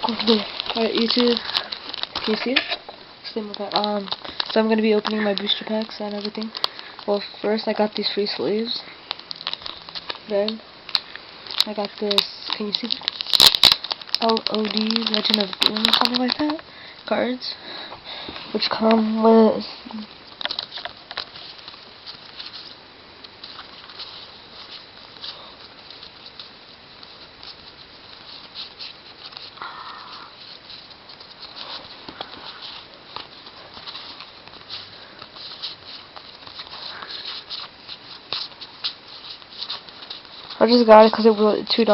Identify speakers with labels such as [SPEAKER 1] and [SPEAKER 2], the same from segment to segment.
[SPEAKER 1] Alright, YouTube. Can you see it? Same with that. So I'm gonna be opening my booster packs and everything. Well, first I got these free sleeves. Then I got this. Can you see it? LOD Legend of Doom, something like that. Cards, which come with I just got it because it was $2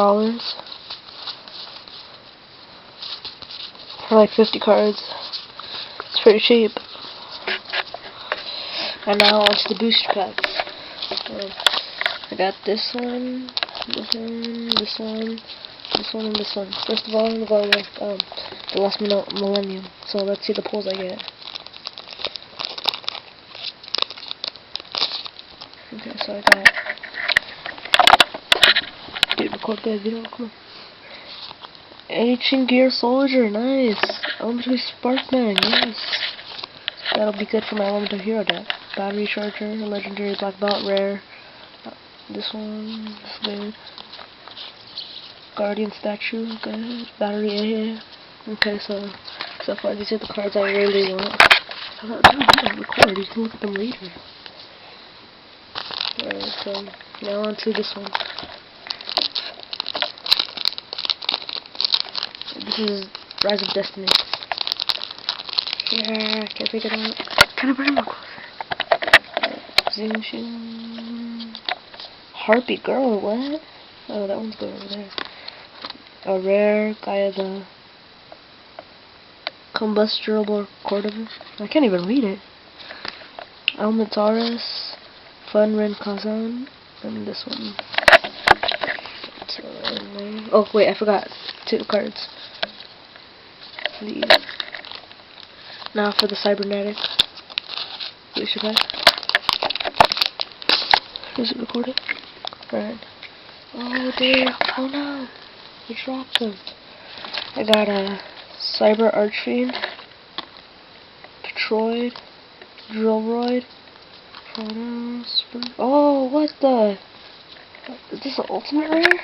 [SPEAKER 1] for like 50 cards. It's pretty cheap. And now onto the booster packs. I got this one, this one, this one, this one, and this one. First of all, I'm going with the Last Millennium. So let's see the pulls I get. Okay, so I got. Dude, record that video, come on. Ancient Gear Soldier, nice. Elementary Sparkman, yes. That'll be good for my Elemental Hero deck. Battery Charger, Legendary Black Belt, Rare. This one is good. Guardian Statue, good. Battery AA. Okay, so far these are the cards I really want. Don't record, you can look at them later. Alright, so now on to this one. This is Rise of Destiny. Yeah, can't take it out. Can I bring it more closer? Zoom shoe. Harpy Girl, what? Oh, that one's going over there. A rare Gaia the Combustible Cordovan. I can't even read it. Almataurus, Funrin Kazan, and this one. Oh wait, I forgot 2 cards. These. Now for the Cybernetic booster pack. Is it recorded? Alright. Oh dear. Oh no. I dropped them. I got a Cyber Archfiend, Petroid, Drillroid, Chronos. Oh, what the? Is this an ultimate rare?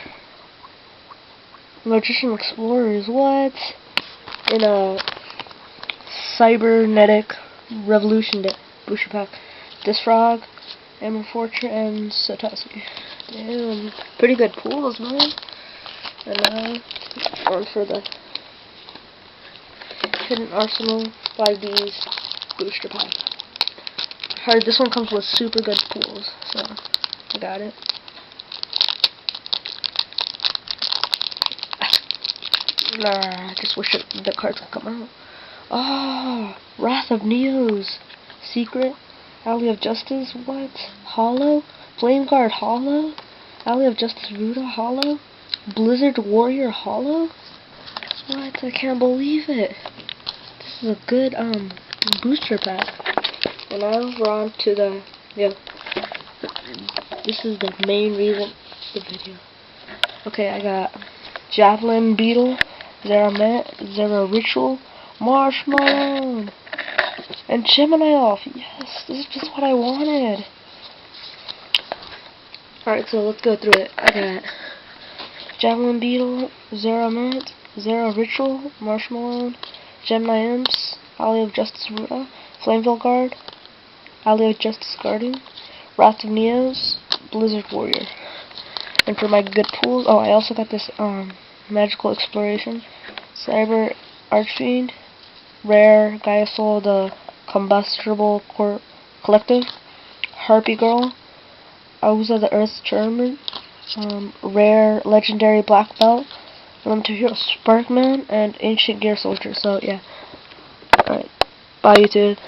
[SPEAKER 1] Magician Explorers, what? In a Cybernetic Revolution booster pack. Disfrog, Ember Fortune, and Satoshi. Damn, pretty good pools, man. And now, on for the Hidden Arsenal 5Ds booster pack. I heard this one comes with super good pools, so I got it. Nah, I just wish the cards could come out. Oh, Wrath of Neos, Secret, Alley of Justice, what? Hollow, Flame Guard Hollow, Alley of Justice Ruda Hollow, Blizzard Warrior Hollow. What? I can't believe it. This is a good booster pack. And now we're on to the this is the main reason for the video. Okay, I got Javelin Beetle, Zera Ritual, Marshmallow, and Gemini off. Yes, this is just what I wanted. Alright, so let's go through it. I got Javelin Beetle, Zera Ritual, Marshmallow, Gemini Imps, Alley of Justice Ruta, Flameville Guard, Alley of Justice Guardian, Wrath of Neos, Blizzard Warrior. And for my good pools, oh, I also got this Magical Exploration, Cyber Archfiend, Rare Gaia Soul the Combustible Collective, Harpy Girl, Auza the Earth German, Rare Legendary Black Belt, Elemental Hero Sparkman, and Ancient Gear Soldier. So yeah. Alright. Bye YouTube.